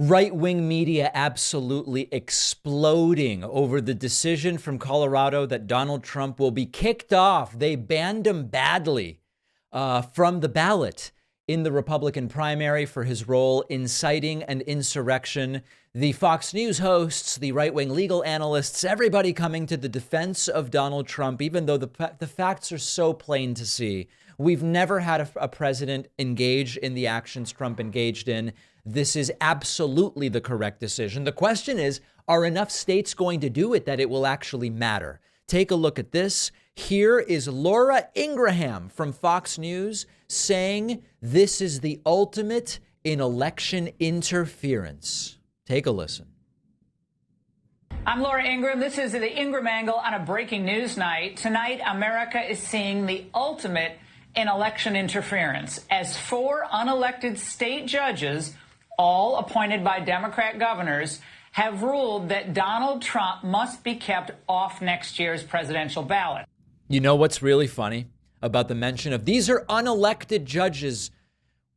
Right-wing media absolutely exploding over the decision from Colorado that Donald Trump will be kicked off. They banned him badly from the ballot in the Republican primary for his role inciting an insurrection. The Fox News hosts, the right-wing legal analysts, everybody coming to the defense of Donald Trump, even though the facts are so plain to see. We've never had a president engage in the actions Trump engaged in. This is absolutely the correct decision. The question is, are enough states going to do it that it will actually matter? Take a look at this. Here is Laura Ingraham from Fox News saying this is the ultimate in election interference. Take a listen. I'm Laura Ingraham. This is the Ingraham Angle on a breaking news night. Tonight, America is seeing the ultimate in election interference as 4 unelected state judges, all appointed by Democrat governors, have ruled that Donald Trump must be kept off next year's presidential ballot. You know what's really funny about the mention of these are unelected judges?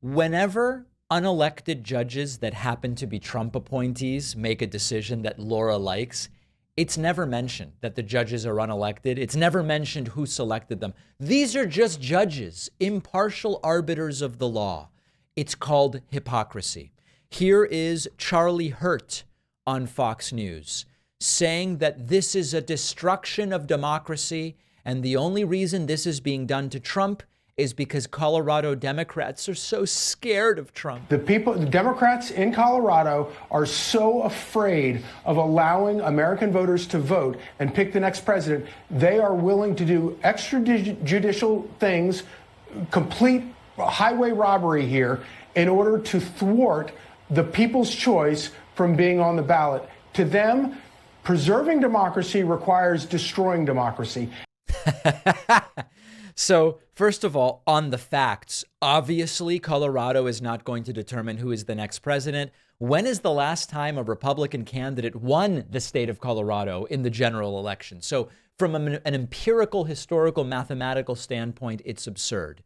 Whenever unelected judges that happen to be Trump appointees make a decision that Laura likes, it's never mentioned that the judges are unelected. It's never mentioned who selected them. These are just judges, impartial arbiters of the law. It's called hypocrisy. Here is Charlie Hurt on Fox News saying that this is a destruction of democracy, and the only reason this is being done to Trump is because Colorado Democrats are so scared of Trump. The Democrats in Colorado are so afraid of allowing American voters to vote and pick the next president. They are willing to do extrajudicial things, complete highway robbery here in order to thwart the people's choice from being on the ballot. To them, preserving democracy requires destroying democracy. So, first of all, on the facts, obviously, Colorado is not going to determine who is the next president. When is the last time a Republican candidate won the state of Colorado in the general election? So, from an empirical, historical, mathematical standpoint, it's absurd.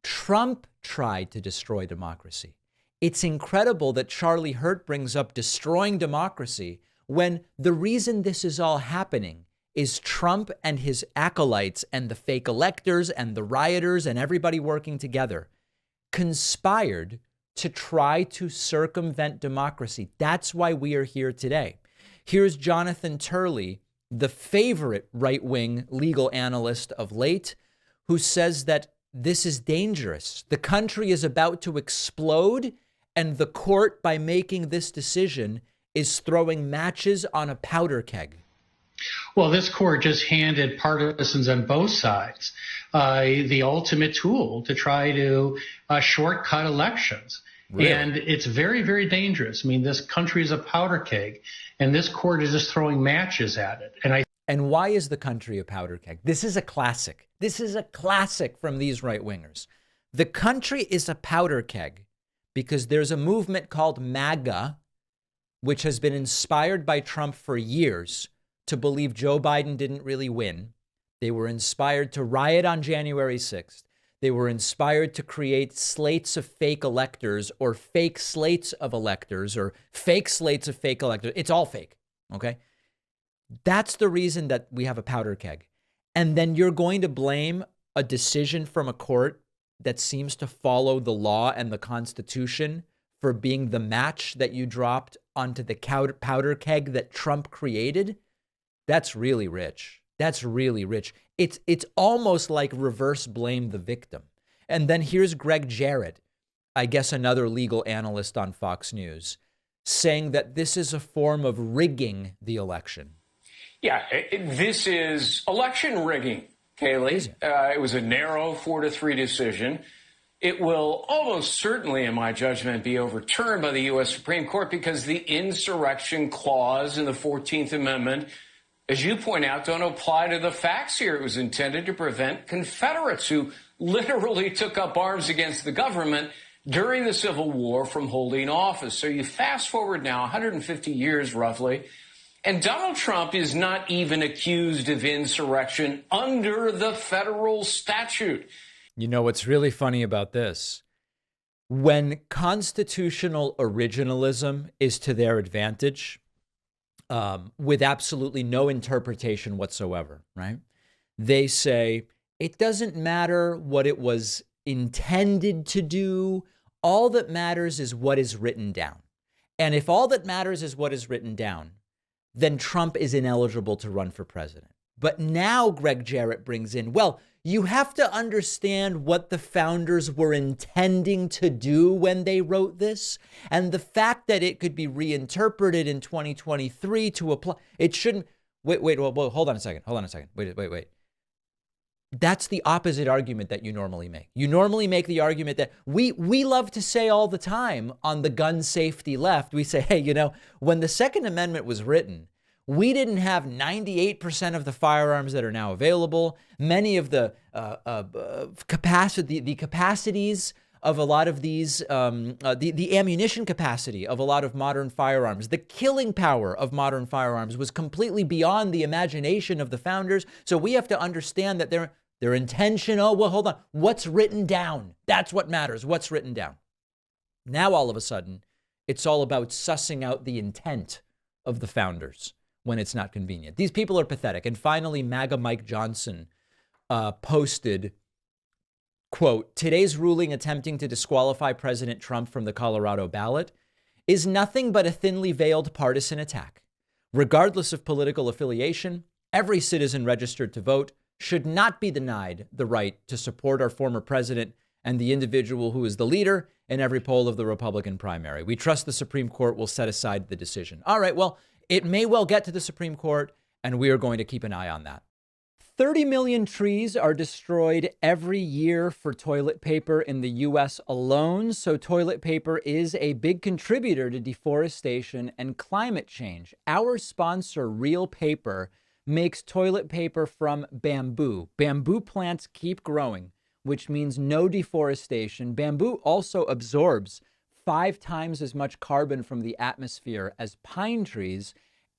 Trump tried to destroy democracy. It's incredible that Charlie Hurt brings up destroying democracy when the reason this is all happening is Trump and his acolytes and the fake electors and the rioters and everybody working together conspired to try to circumvent democracy. That's why we are here today. Here's Jonathan Turley, the favorite right-wing legal analyst of late, who says that this is dangerous. The country is about to explode, and the court, by making this decision, is throwing matches on a powder keg. Well, this court just handed partisans on both sides the ultimate tool to try to shortcut elections. Really? And it's very, very dangerous. I mean, this country is a powder keg, and this court is just throwing matches at it. And why is the country a powder keg? This is a classic. This is a classic from these right-wingers. The country is a powder keg because there's a movement called MAGA, which has been inspired by Trump for years to believe Joe Biden didn't really win. They were inspired to riot on January 6th. They were inspired to create slates of fake electors or fake slates of electors or fake slates of fake electors. It's all fake, okay? That's the reason that we have a powder keg. And then you're going to blame a decision from a court that seems to follow the law and the Constitution for being the match that you dropped onto the powder keg that Trump created? That's really rich. That's really rich. It's almost like reverse blame the victim. And then here's Greg Jarrett, I guess another legal analyst on Fox News, saying that this is a form of rigging the election. Yeah, this is election rigging, Kayleigh. It was a narrow 4-3 decision. It will almost certainly, in my judgment, be overturned by the U.S. Supreme Court because the insurrection clause in the 14th Amendment, as you point out, don't apply to the facts here. It was intended to prevent Confederates who literally took up arms against the government during the Civil War from holding office. So you fast forward now 150 years roughly, and Donald Trump is not even accused of insurrection under the federal statute. You know what's really funny about this? When constitutional originalism is to their advantage, with absolutely no interpretation whatsoever, right? They say it doesn't matter what it was intended to do. All that matters is what is written down. And if all that matters is what is written down, then Trump is ineligible to run for president. But now Greg Jarrett brings in, well, you have to understand what the founders were intending to do when they wrote this. And the fact that it could be reinterpreted in 2023 to apply, it shouldn't. Wait, hold on a second. Wait. That's the opposite argument that you normally make. You normally make the argument that we love to say all the time on the gun safety left. We say, hey, when the Second Amendment was written, we didn't have 98% of the firearms that are now available. Many of the capacities of a lot of these, the ammunition capacity of a lot of modern firearms, the killing power of modern firearms was completely beyond the imagination of the founders. So we have to understand that their intention, hold on, what's written down? That's what matters, what's written down. Now, all of a sudden, it's all about sussing out the intent of the founders when it's not convenient. These people are pathetic. And finally, MAGA Mike Johnson posted, quote, today's ruling attempting to disqualify President Trump from the Colorado ballot is nothing but a thinly veiled partisan attack. Regardless of political affiliation, every citizen registered to vote should not be denied the right to support our former president and the individual who is the leader in every poll of the Republican primary. We trust the Supreme Court will set aside the decision. All right, well, it may well get to the Supreme Court, and we are going to keep an eye on that. 30 million trees are destroyed every year for toilet paper in the U.S. alone. So toilet paper is a big contributor to deforestation and climate change. Our sponsor, Real Paper, makes toilet paper from bamboo. Bamboo plants keep growing, which means no deforestation. Bamboo also absorbs 5 times as much carbon from the atmosphere as pine trees,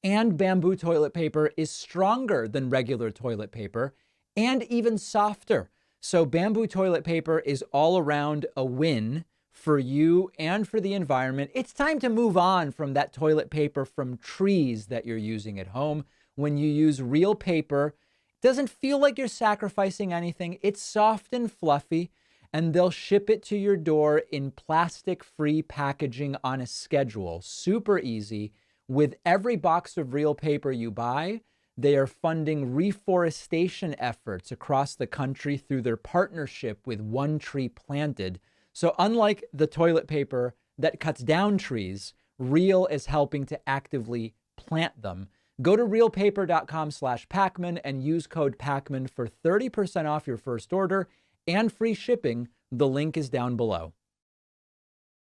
and bamboo toilet paper is stronger than regular toilet paper and even softer. So bamboo toilet paper is all around a win for you and for the environment. It's time to move on from that toilet paper from trees that you're using at home. When you use Real Paper, it doesn't feel like you're sacrificing anything. It's soft and fluffy, and they'll ship it to your door in plastic-free packaging on a schedule. Super easy. With every box of Real Paper you buy, they are funding reforestation efforts across the country through their partnership with One Tree Planted. So unlike the toilet paper that cuts down trees, Real is helping to actively plant them. Go to realpaper.com/Pacman and use code Pacman for 30% off your first order and free shipping. The link is down below.